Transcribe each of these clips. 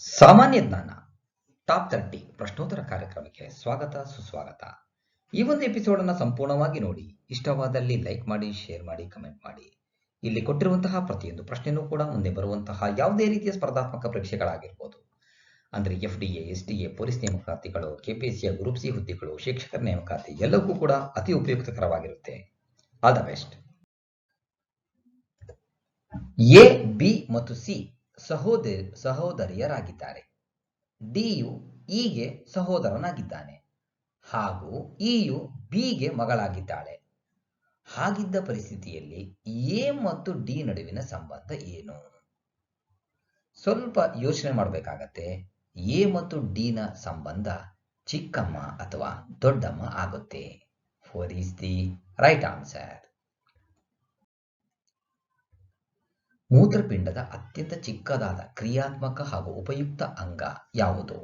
ಸಾಮಾನ್ಯ ಜ್ಞಾನ ಟಾಪ್ 30 ಪ್ರಶ್ನೋತ್ತರ ಕಾರ್ಯಕ್ರಮಕ್ಕೆ ಸ್ವಾಗತ ಸುಸ್ವಾಗತ. ಈ ಒಂದು ಎಪಿಸೋಡ್ ಅನ್ನು ಸಂಪೂರ್ಣವಾಗಿ ನೋಡಿ. ಇಷ್ಟವಾದಲ್ಲಿ ಲೈಕ್ ಮಾಡಿ, ಶೇರ್ ಮಾಡಿ, ಕಮೆಂಟ್ ಮಾಡಿ. ಇಲ್ಲಿ ಕೊಟ್ಟಿರುವಂತಹ ಪ್ರತಿಯೊಂದು ಪ್ರಶ್ನೆನೂ ಕೂಡ ಮುಂದೆ ಬರುವಂತಹ ಯಾವುದೇ ರೀತಿಯ ಸ್ಪರ್ಧಾತ್ಮಕ ಪರೀಕ್ಷೆಗಳಾಗಿರ್ಬೋದು, ಅಂದ್ರೆ FDA, SDA, ಪೊಲೀಸ್ ನೇಮಕಾತಿಗಳು, KPSC ಗ್ರೂಪ್ ಸಿ ಹುದ್ದೆಗಳು, ಶಿಕ್ಷಕರ ನೇಮಕಾತಿ ಎಲ್ಲವೂ ಕೂಡ ಅತಿ ಉಪಯುಕ್ತಕರವಾಗಿರುತ್ತೆ. All the best. A, B ಮತ್ತು ಸಿ ಸಹೋದರಿಯರಾಗಿದ್ದಾರೆ. ಡಿಯು ಇಗೆ ಸಹೋದರನಾಗಿದ್ದಾನೆ ಹಾಗೂ ಇಯು ಬಿಗೆ ಮಗಳಾಗಿದ್ದಾಳೆ. ಹಾಗಿದ್ದ ಪರಿಸ್ಥಿತಿಯಲ್ಲಿ ಎ ಮತ್ತು ಡಿ ನಡುವಿನ ಸಂಬಂಧ ಏನು? ಸ್ವಲ್ಪ ಯೋಚನೆ ಮಾಡಬೇಕಾಗತ್ತೆ. ಎ ಮತ್ತು ಡಿ ನ ಸಂಬಂಧ ಚಿಕ್ಕಮ್ಮ ಅಥವಾ ದೊಡ್ಡಮ್ಮ ಆಗುತ್ತೆ. 4 is the right answer. ಮೂತ್ರಪಿಂಡದ ಅತ್ಯಂತ ಚಿಕ್ಕದಾದ ಕ್ರಿಯಾತ್ಮಕ ಹಾಗೂ ಉಪಯುಕ್ತ ಅಂಗ ಯಾವುದು?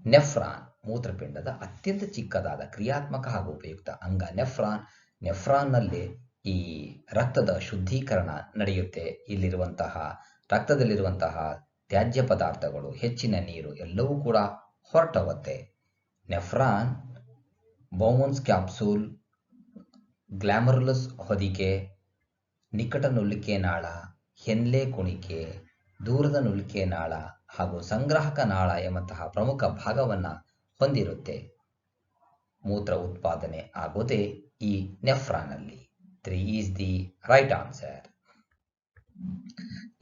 ನೆಫ್ರಾನ್. ಮೂತ್ರಪಿಂಡದ ಅತ್ಯಂತ ಚಿಕ್ಕದಾದ ಕ್ರಿಯಾತ್ಮಕ ಹಾಗೂ ಉಪಯುಕ್ತ ಅಂಗ ನೆಫ್ರಾನ್. ನೆಫ್ರಾನ್ನಲ್ಲಿ ಈ ರಕ್ತದ ಶುದ್ಧೀಕರಣ ನಡೆಯುತ್ತೆ. ಇಲ್ಲಿರುವಂತಹ ರಕ್ತದಲ್ಲಿರುವಂತಹ ತ್ಯಾಜ್ಯ ಪದಾರ್ಥಗಳು, ಹೆಚ್ಚಿನ ನೀರು ಎಲ್ಲವೂ ಕೂಡ ಹೊರಟೋಗುತ್ತೆ. ನೆಫ್ರಾನ್ ಬೌಮನ್ಸ್ ಕ್ಯಾಪ್ಸೂಲ್, ಗ್ಲಾಮರುಲಸ್ ಹೊದಿಕೆ, ನಿಕಟ ನುಲಿಕೆ ನಾಳ, ಹೆನ್ಲೆ ಕುಣಿಕೆ, ದೂರದ ನುಲಿಕೆ ನಾಳ ಹಾಗೂ ಸಂಗ್ರಾಹಕ ನಾಳ ಎಂಬಂತಹ ಪ್ರಮುಖ ಭಾಗವನ್ನ ಹೊಂದಿರುತ್ತೆ. ಮೂತ್ರ ಉತ್ಪಾದನೆ ಆಗೋದೇ ಈ ನೆಫ್ರಾನ್ನಲ್ಲಿ. 3 is the right answer.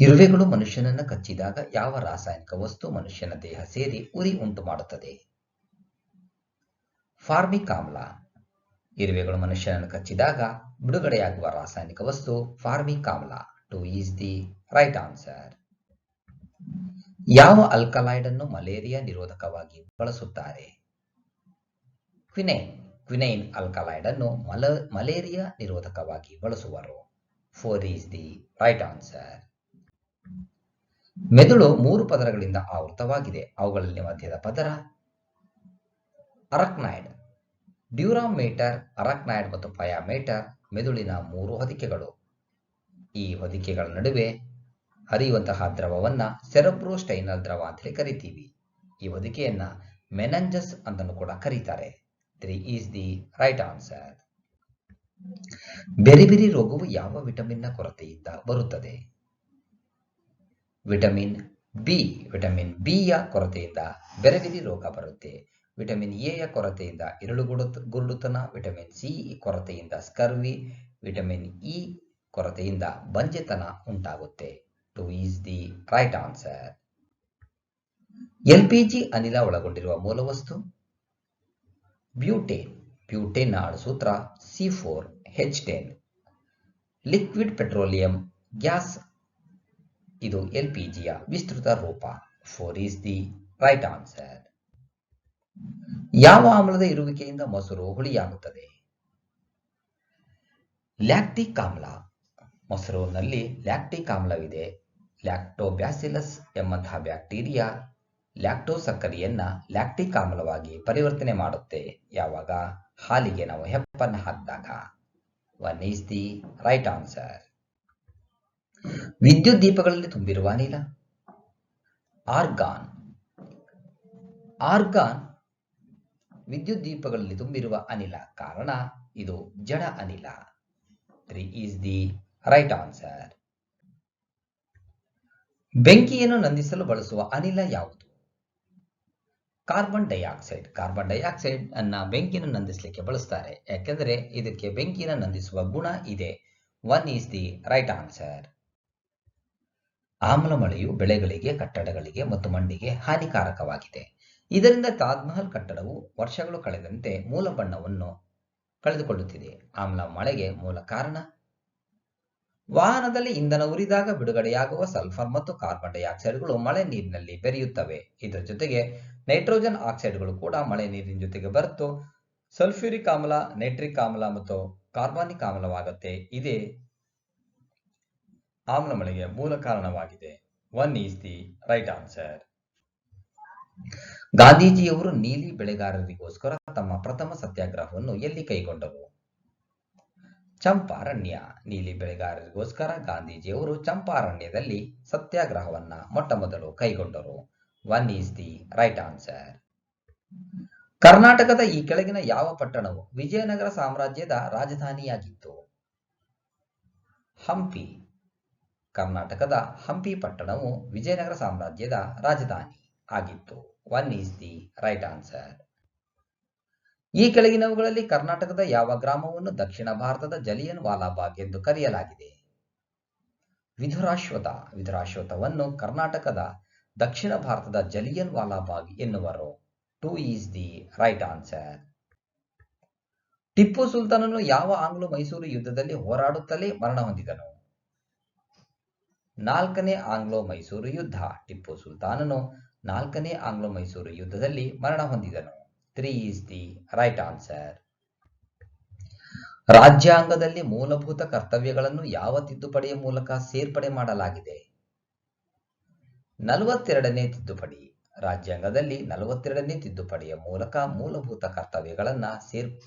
ಇರುವೆಗಳು ಮನುಷ್ಯನನ್ನ ಕಚ್ಚಿದಾಗ ಯಾವ ರಾಸಾಯನಿಕ ವಸ್ತು ಮನುಷ್ಯನ ದೇಹ ಸೇರಿ ಉರಿ ಉಂಟು ಮಾಡುತ್ತದೆ? ಫಾರ್ಮಿಕ್ ಆಮ್ಲ. ಇರುವೆಗಳು ಮನುಷ್ಯನನ್ನು ಕಚ್ಚಿದಾಗ ಬಿಡುಗಡೆಯಾಗುವ ರಾಸಾಯನಿಕ ವಸ್ತು ಫಾರ್ಮಿಕ್ ಆಮ್ಲ. 2 is the right answer. ಯಾವ ಅಲ್ಕಲಾಯ್ಡ್ ಅನ್ನು ಮಲೇರಿಯಾ ನಿರೋಧಕವಾಗಿ ಬಳಸುತ್ತಾರೆ? ಕ್ವಿನೈನ್. ಕ್ವಿನೈನ್ ಆಲ್ಕಲಾಯ್ಡ್ ಅನ್ನು ಮಲೇರಿಯಾ ನಿರೋಧಕವಾಗಿ ಬಳಸುವರು. 4 is the right answer. ಮೆದುಳು 3 ಪದರಗಳಿಂದ ಆವೃತವಾಗಿದೆ. ಅವುಗಳಲ್ಲಿ ಮಧ್ಯದ ಪದರ ಅರಕ್ನಾಯ್ಡ್. ಡ್ಯೂರಾಮೇಟರ್, ಅರಕ್ನಾಯ್ಡ್ ಮತ್ತು ಪಯಾಮೇಟರ್ ಮೆದುಳಿನ 3 ಹೊದಿಕೆಗಳು. ಈ ಹೊದಿಕೆಗಳ ನಡುವೆ ಹರಿಯುವಂತಹ ದ್ರವವನ್ನ ಸೆರೆಬ್ರೋಸ್ಟೈನಲ್ ದ್ರವ ಅಂತ ಹೇಳಿ ಕರಿತೀವಿ. ಈ ಹೊದಿಕೆಯನ್ನ ಮೆನಂಜಸ್ ಅಂತಲೂ ಕೂಡ ಕರೀತಾರೆ. 3 is the right answer. Beriberi ರೋಗವು ಯಾವ ವಿಟಮಿನ್ನ ಕೊರತೆಯಿಂದ ಬರುತ್ತದೆ? Vitamin B. ವಿಟಮಿನ್ ಬಿ ಯ ಕೊರತೆಯಿಂದ ಬೆರಿಬೆರಿ ರೋಗ ಬರುತ್ತೆ. ವಿಟಮಿನ್ ಎ ಯ ಕೊರತೆಯಿಂದ ಇರುಳು ಗುರುಡುತನ, ವಿಟಮಿನ್ ಸಿ ಕೊರತೆಯಿಂದ ಸ್ಕರ್ವಿ, ವಿಟಮಿನ್ ಇ ಕೊರತೆಯಿಂದ ಬಂಜೆತನ ಉಂಟಾಗುತ್ತೆ. 2 is the right answer. LPG ಅನಿಲ ಒಳಗೊಂಡಿರುವ ಮೂಲವಸ್ತು? ಬ್ಯೂಟೇನ್. ಬ್ಯೂಟೇನ್ ನ ಅಣುಸೂತ್ರ C4H10. ಲಿಕ್ವಿಡ್ ಪೆಟ್ರೋಲಿಯಂ ಗ್ಯಾಸ್ ಇದು LPGಯ ವಿಸ್ತೃತ ರೂಪ. 4 is the right answer. ಯಾವ ಆಮ್ಲದ ಇರುವಿಕೆಯಿಂದ ಮೊಸರು ಹುಳಿಯಾಗುತ್ತದೆ? ಲ್ಯಾಕ್ಟಿಕ್ ಆಮ್ಲ. ಮೊಸರಿನಲ್ಲಿ ಲ್ಯಾಕ್ಟಿಕ್ ಆಮ್ಲವಿದೆ. ಲ್ಯಾಕ್ಟೋಬ್ಯಾಸಿಲಸ್ ಎಂಬಂತಹ ಬ್ಯಾಕ್ಟೀರಿಯಾ ಲ್ಯಾಕ್ಟೋಸ್ ಸಕ್ಕರೆಯನ್ನ ಲ್ಯಾಕ್ಟಿಕ್ ಆಮ್ಲವಾಗಿ ಪರಿವರ್ತನೆ ಮಾಡುತ್ತೆ. ಯಾವಾಗ? ಹಾಲಿಗೆ ನಾವು ಹೆಪ್ಪನ್ನು ಹಾಕಿದಾಗ. 1 is the right answer. ವಿದ್ಯುತ್ ದೀಪಗಳಲ್ಲಿ ತುಂಬಿರುವ ಅನಿಲ? ಆರ್ಗಾನ್. ಆರ್ಗಾನ್ ವಿದ್ಯುತ್ ದೀಪಗಳಲ್ಲಿ ತುಂಬಿರುವ ಅನಿಲ. ಕಾರಣ ಇದು ಜಡ ಅನಿಲ. 3 is the right answer. ಬೆಂಕಿಯನ್ನು ನಂದಿಸಲು ಬಳಸುವ ಅನಿಲ ಯಾವುದು? Carbon dioxide. ಕಾರ್ಬನ್ ಡೈಆಕ್ಸೈಡ್ ಅನ್ನ ಬೆಂಕಿಯನ್ನು ನಂದಿಸಲಿಕ್ಕೆ ಬಳಸ್ತಾರೆ. ಯಾಕೆಂದ್ರೆ ಇದಕ್ಕೆ ಬೆಂಕಿಯನ್ನು ನಂದಿಸುವ ಗುಣ ಇದೆ. 1 is the right answer. ಆಮ್ಲ ಮಳೆಯು ಬೆಳೆಗಳಿಗೆ, ಕಟ್ಟಡಗಳಿಗೆ ಮತ್ತು ಮಣ್ಣಿಗೆ ಹಾನಿಕಾರಕವಾಗಿದೆ. ಇದರಿಂದ ತಾಜ್ ಮಹಲ್ ಕಟ್ಟಡವು ವರ್ಷಗಳು ಕಳೆದಂತೆ ಮೂಲ ಬಣ್ಣವನ್ನು ಕಳೆದುಕೊಳ್ಳುತ್ತಿದೆ. ಆಮ್ಲ ಮಳೆಗೆ ಮೂಲ ಕಾರಣ? ವಾಹನದಲ್ಲಿ ಇಂಧನ ಉರಿದಾಗ ಬಿಡುಗಡೆಯಾಗುವ ಸಲ್ಫರ್ ಮತ್ತು ಕಾರ್ಬನ್ ಡೈಆಕ್ಸೈಡ್ಗಳು ಮಳೆ ನೀರಿನಲ್ಲಿ ಬೆರೆಯುತ್ತವೆ. ಇದರ ಜೊತೆಗೆ ನೈಟ್ರೋಜನ್ ಆಕ್ಸೈಡ್ಗಳು ಕೂಡ ಮಳೆ ನೀರಿನ ಜೊತೆಗೆ ಬೆರೆತು ಸಲ್ಫ್ಯೂರಿಕ್ ಆಮ್ಲ, ನೈಟ್ರಿಕ್ ಆಮ್ಲ ಮತ್ತು ಕಾರ್ಬಾನಿಕ್ ಆಮ್ಲವಾಗುತ್ತೆ. ಇದೇ ಆಮ್ಲ ಮಳೆಗೆ ಮೂಲ ಕಾರಣವಾಗಿದೆ. 1 is the right answer. ಗಾಂಧೀಜಿಯವರು ನೀಲಿ ಬೆಳೆಗಾರರಿಗೋಸ್ಕರ ತಮ್ಮ ಪ್ರಥಮ ಸತ್ಯಾಗ್ರಹವನ್ನು ಎಲ್ಲಿ ಕೈಗೊಂಡರು? ಚಂಪಾರಣ್ಯ. ನೀಲಿ ಬೆಳೆಗಾರರಿಗೋಸ್ಕರ ಗಾಂಧೀಜಿಯವರು ಚಂಪಾರಣ್ಯದಲ್ಲಿ ಸತ್ಯಾಗ್ರಹವನ್ನ ಮೊಟ್ಟಮೊದಲು ಕೈಗೊಂಡರು. 1 ಈಸ್ ದಿ ರೈಟ್ ಆನ್ಸರ್. ಕರ್ನಾಟಕದ ಈ ಕೆಳಗಿನ ಯಾವ ಪಟ್ಟಣವು ವಿಜಯನಗರ ಸಾಮ್ರಾಜ್ಯದ ರಾಜಧಾನಿಯಾಗಿತ್ತು? ಹಂಪಿ. ಕರ್ನಾಟಕದ ಹಂಪಿ ಪಟ್ಟಣವು ವಿಜಯನಗರ ಸಾಮ್ರಾಜ್ಯದ ರಾಜಧಾನಿ ಆಗಿತ್ತು. 1 ಈಸ್ ದಿ ರೈಟ್ ಆನ್ಸರ್. ಈ ಕೆಳಗಿನವುಗಳಲ್ಲಿ ಕರ್ನಾಟಕದ ಯಾವ ಗ್ರಾಮವನ್ನು ದಕ್ಷಿಣ ಭಾರತದ ಜಲಿಯನ್ ವಾಲಾಬಾಗ್ ಎಂದು ಕರೆಯಲಾಗಿದೆ? ವಿಧುರಾಶ್ವತ. ವಿಧುರಾಶ್ವತವನ್ನು ಕರ್ನಾಟಕದ ದಕ್ಷಿಣ ಭಾರತದ ಜಲಿಯನ್ ವಾಲಾಬಾಗ್ ಎನ್ನುವರು. 2 is the right answer. Tipu ಸುಲ್ತಾನನು ಯಾವ ಆಂಗ್ಲೋ ಮೈಸೂರು ಯುದ್ಧದಲ್ಲಿ ಹೋರಾಡುತ್ತಲೇ ಮರಣ ಹೊಂದಿದನು? 4ನೇ ಆಂಗ್ಲೋ ಮೈಸೂರು ಯುದ್ಧ. ಟಿಪ್ಪು ಸುಲ್ತಾನನು 4ನೇ ಆಂಗ್ಲೋ ಮೈಸೂರು ಯುದ್ಧದಲ್ಲಿ ಮರಣ ಹೊಂದಿದನು. 3 ಈಸ್ ದಿ ರೈಟ್ ಆನ್ಸರ್. ರಾಜ್ಯಾಂಗದಲ್ಲಿ ಮೂಲಭೂತ ಕರ್ತವ್ಯಗಳನ್ನು ಯಾವ ತಿದ್ದುಪಡಿಯ ಮೂಲಕ ಸೇರ್ಪಡೆ ಮಾಡಲಾಗಿದೆ? 42ನೇ ತಿದ್ದುಪಡಿ. ರಾಜ್ಯಾಂಗದಲ್ಲಿ 42ನೇ ತಿದ್ದುಪಡಿಯ ಮೂಲಕ ಮೂಲಭೂತ ಕರ್ತವ್ಯಗಳನ್ನು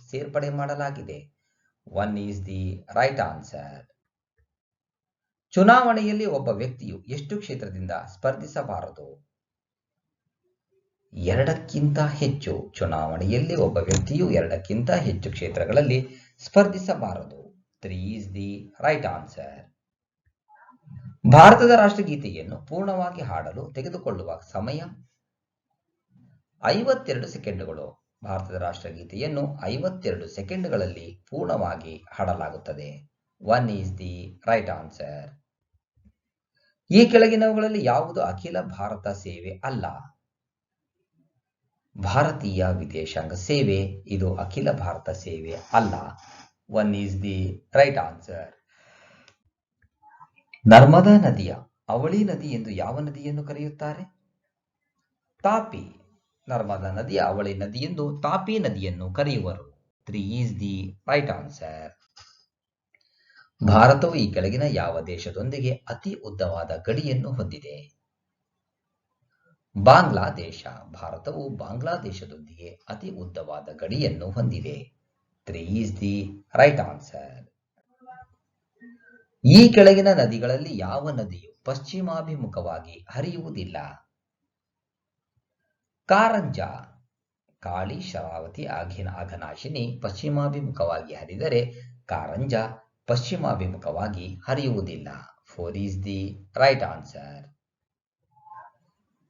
ಸೇರ್ಪಡೆ ಮಾಡಲಾಗಿದೆ. 1 ಈಸ್ ದಿ ರೈಟ್ ಆನ್ಸರ್. ಚುನಾವಣೆಯಲ್ಲಿ ಒಬ್ಬ ವ್ಯಕ್ತಿಯು ಎಷ್ಟು ಕ್ಷೇತ್ರದಿಂದ ಸ್ಪರ್ಧಿಸಬಾರದು? 2ಕ್ಕಿಂತ ಹೆಚ್ಚು. ಚುನಾವಣೆಯಲ್ಲಿ ಒಬ್ಬ ವ್ಯಕ್ತಿಯು 2ಕ್ಕಿಂತ ಹೆಚ್ಚು ಕ್ಷೇತ್ರಗಳಲ್ಲಿ ಸ್ಪರ್ಧಿಸಬಾರದು. 3 ಈಸ್ ದಿ ರೈಟ್ ಆನ್ಸರ್. ಭಾರತದ ರಾಷ್ಟ್ರಗೀತೆಯನ್ನು ಪೂರ್ಣವಾಗಿ ಹಾಡಲು ತೆಗೆದುಕೊಳ್ಳುವ ಸಮಯ 52 ಸೆಕೆಂಡುಗಳು. ಭಾರತದ ರಾಷ್ಟ್ರಗೀತೆಯನ್ನು 52 ಸೆಕೆಂಡುಗಳಲ್ಲಿ ಪೂರ್ಣವಾಗಿ ಹಾಡಲಾಗುತ್ತದೆ. 1 ಈಸ್ ದಿ ರೈಟ್ ಆನ್ಸರ್. ಈ ಕೆಳಗಿನವುಗಳಲ್ಲಿ ಯಾವುದು ಅಖಿಲ ಭಾರತ ಸೇವೆ ಅಲ್ಲ? ಭಾರತೀಯ ವಿದೇಶಾಂಗ ಸೇವೆ. ಇದು ಅಖಿಲ ಭಾರತ ಸೇವೆ ಅಲ್ಲ. 1 is the right answer. Narmada ನದಿಯ ಅವಳಿ ನದಿ ಎಂದು ಯಾವ ನದಿಯನ್ನು ಕರೆಯುತ್ತಾರೆ? ತಾಪಿ. ನರ್ಮದಾ ನದಿಯ ಅವಳಿ ನದಿ ಎಂದು ತಾಪಿ ನದಿಯನ್ನು ಕರೆಯುವರು. 3 ಈಸ್ ದಿ ರೈಟ್ ಆನ್ಸರ್. ಭಾರತವು ಈ ಕೆಳಗಿನ ಯಾವ ದೇಶದೊಂದಿಗೆ ಅತಿ ಉದ್ದವಾದ ಗಡಿಯನ್ನು ಹೊಂದಿದೆ? ಬಾಂಗ್ಲಾದೇಶ. ಭಾರತವು ಬಾಂಗ್ಲಾದೇಶದೊಂದಿಗೆ ಅತಿ ಉದ್ದವಾದ ಗಡಿಯನ್ನು ಹೊಂದಿದೆ. 3 ಈಸ್ ದಿ ರೈಟ್ ಆನ್ಸರ್. ಈ ಕೆಳಗಿನ ನದಿಗಳಲ್ಲಿ ಯಾವ ನದಿಯು ಪಶ್ಚಿಮಾಭಿಮುಖವಾಗಿ ಹರಿಯುವುದಿಲ್ಲ? ಕಾರಂಜ. ಕಾಳಿ, ಶರಾವತಿ, ಅಘನಾಶಿನಿ ಪಶ್ಚಿಮಾಭಿಮುಖವಾಗಿ ಹರಿದರೆ ಕಾರಂಜ ಪಶ್ಚಿಮಾಭಿಮುಖವಾಗಿ ಹರಿಯುವುದಿಲ್ಲ. 4 ಈಸ್ ದಿ ರೈಟ್ ಆನ್ಸರ್.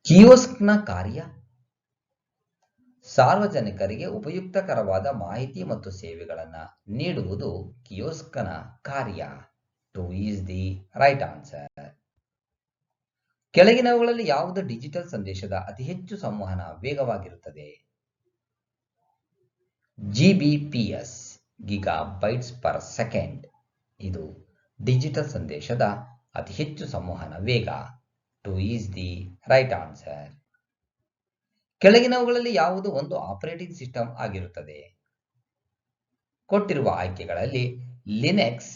ಕಿಯೋಸ್ಕ್ನ ಕಾರ್ಯ? ಸಾರ್ವಜನಿಕರಿಗೆ ಉಪಯುಕ್ತಕರವಾದ ಮಾಹಿತಿ ಮತ್ತು ಸೇವೆಗಳನ್ನು ನೀಡುವುದು ಕಿಯೋಸ್ಕ್ನ ಕಾರ್ಯ. 2 ಈಸ್ ದಿ ರೈಟ್ ಆನ್ಸರ್. ಕೆಳಗಿನವುಗಳಲ್ಲಿ ಯಾವುದು ಡಿಜಿಟಲ್ ಸಂದೇಶದ ಅತಿ ಹೆಚ್ಚು ಸಂವಹನ ವೇಗವಾಗಿರುತ್ತದೆ? GBPS, gigabytes per second. ಇದು ಡಿಜಿಟಲ್ ಸಂದೇಶದ ಅತಿ ಹೆಚ್ಚು ಸಂವಹನ ವೇಗ. 2 ಈಸ್ ದಿ ರೈಟ್ ಆನ್ಸರ್. ಕೆಳಗಿನವುಗಳಲ್ಲಿ ಯಾವುದು ಒಂದು ಆಪರೇಟಿಂಗ್ ಸಿಸ್ಟಮ್ ಆಗಿರುತ್ತದೆ? ಕೊಟ್ಟಿರುವ ಆಯ್ಕೆಗಳಲ್ಲಿ ಲಿನೆಕ್ಸ್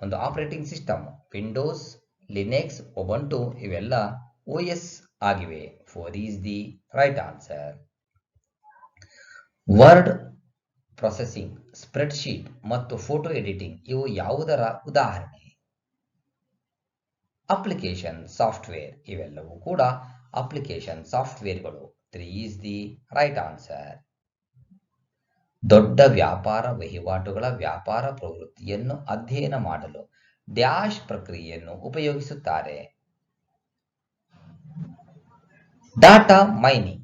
ಒಂದು operating system. Windows, Linux, Ubuntu ಇವೆಲ್ಲ OS ಆಗಿವೆ. 4 is the right answer. Word processing, spreadsheet ಮತ್ತು ಫೋಟೋ ಎಡಿಟಿಂಗ್ ಇವು ಯಾವುದರ ಉದಾಹರಣೆ? Application software. ಇವೆಲ್ಲವೂ ಕೂಡ ಅಪ್ಲಿಕೇಶನ್ ಸಾಫ್ಟ್ವೇರ್ಗಳು. 3 ಈಸ್ ದಿ ರೈಟ್ ಆನ್ಸರ್. ದೊಡ್ಡ ವ್ಯಾಪಾರ ವಹಿವಾಟುಗಳ ವ್ಯಾಪಾರ ಪ್ರವೃತ್ತಿಯನ್ನು ಅಧ್ಯಯನ ಮಾಡಲು ಡ್ಯಾಶ್ ಪ್ರಕ್ರಿಯೆಯನ್ನು ಉಪಯೋಗಿಸುತ್ತಾರೆ? Data mining.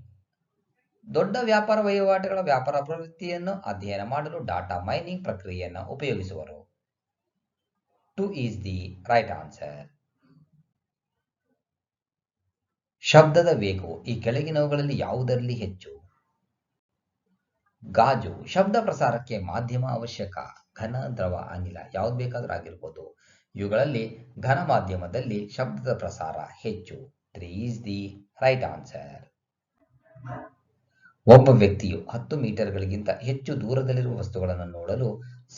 ದೊಡ್ಡ ವ್ಯಾಪಾರ ವಹಿವಾಟುಗಳ ವ್ಯಾಪಾರ ಪ್ರವೃತ್ತಿಯನ್ನು ಅಧ್ಯಯನ ಮಾಡಲು ಡಾಟಾ ಮೈನಿಂಗ್ ಪ್ರಕ್ರಿಯೆಯನ್ನು ಉಪಯೋಗಿಸುವರು. 2 ಈಸ್ ದಿ ರೈಟ್ ಆನ್ಸರ್. ಶಬ್ದದ ವೇಗವು ಈ ಕೆಳಗಿನವುಗಳಲ್ಲಿ ಯಾವುದರಲ್ಲಿ ಹೆಚ್ಚು? ಗಾಜು. ಶಬ್ದ ಪ್ರಸಾರಕ್ಕೆ ಮಾಧ್ಯಮ ಅವಶ್ಯಕ. ಘನ, ದ್ರವ, ಅನಿಲ ಯಾವ್ದು ಬೇಕಾದ್ರೂ ಆಗಿರ್ಬೋದು. ಇವುಗಳಲ್ಲಿ ಘನ ಮಾಧ್ಯಮದಲ್ಲಿ ಶಬ್ದದ ಪ್ರಸಾರ ಹೆಚ್ಚು. 3 ಈಸ್ ದಿ ರೈಟ್ ಆನ್ಸರ್. ಒಬ್ಬ ವ್ಯಕ್ತಿಯು 10 ಮೀಟರ್ಗಳಿಗಿಂತ ಹೆಚ್ಚು ದೂರದಲ್ಲಿರುವ ವಸ್ತುಗಳನ್ನು ನೋಡಲು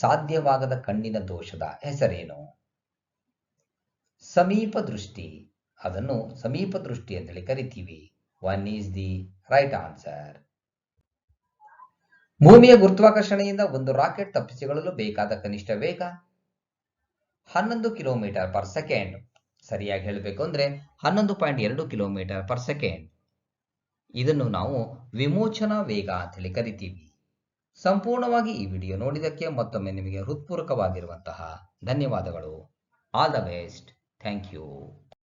ಸಾಧ್ಯವಾಗದ ಕಣ್ಣಿನ ದೋಷದ ಹೆಸರೇನು? ಸಮೀಪ ದೃಷ್ಟಿ. ಅದನ್ನು ಸಮೀಪ ದೃಷ್ಟಿ ಅಂತೇಳಿ ಕರಿತೀವಿ. 1 ಈಸ್ ದಿ ರೈಟ್ ಆನ್ಸರ್. ಭೂಮಿಯ ಗುರುತ್ವಾಕರ್ಷಣೆಯಿಂದ ಒಂದು ರಾಕೆಟ್ ತಪ್ಪಿಸಿಕೊಳ್ಳಲು ಬೇಕಾದ ಕನಿಷ್ಠ ವೇಗ 11 ಕಿಲೋಮೀಟರ್ ಪರ್ ಸೆಕೆಂಡ್. ಸರಿಯಾಗಿ ಹೇಳಬೇಕು ಅಂದರೆ 11.2 ಕಿಲೋಮೀಟರ್ ಪರ್ ಸೆಕೆಂಡ್. ಇದನ್ನು ನಾವು ವಿಮೋಚನಾ ವೇಗ ಅಂತೇಳಿ ಕರಿತೀವಿ. ಸಂಪೂರ್ಣವಾಗಿ ಈ ವಿಡಿಯೋ ನೋಡಿದ್ದಕ್ಕೆ ಮತ್ತೊಮ್ಮೆ ನಿಮಗೆ ಹೃತ್ಪೂರ್ವಕವಾಗಿರುವಂತಹ ಧನ್ಯವಾದಗಳು. All the best. Thank you.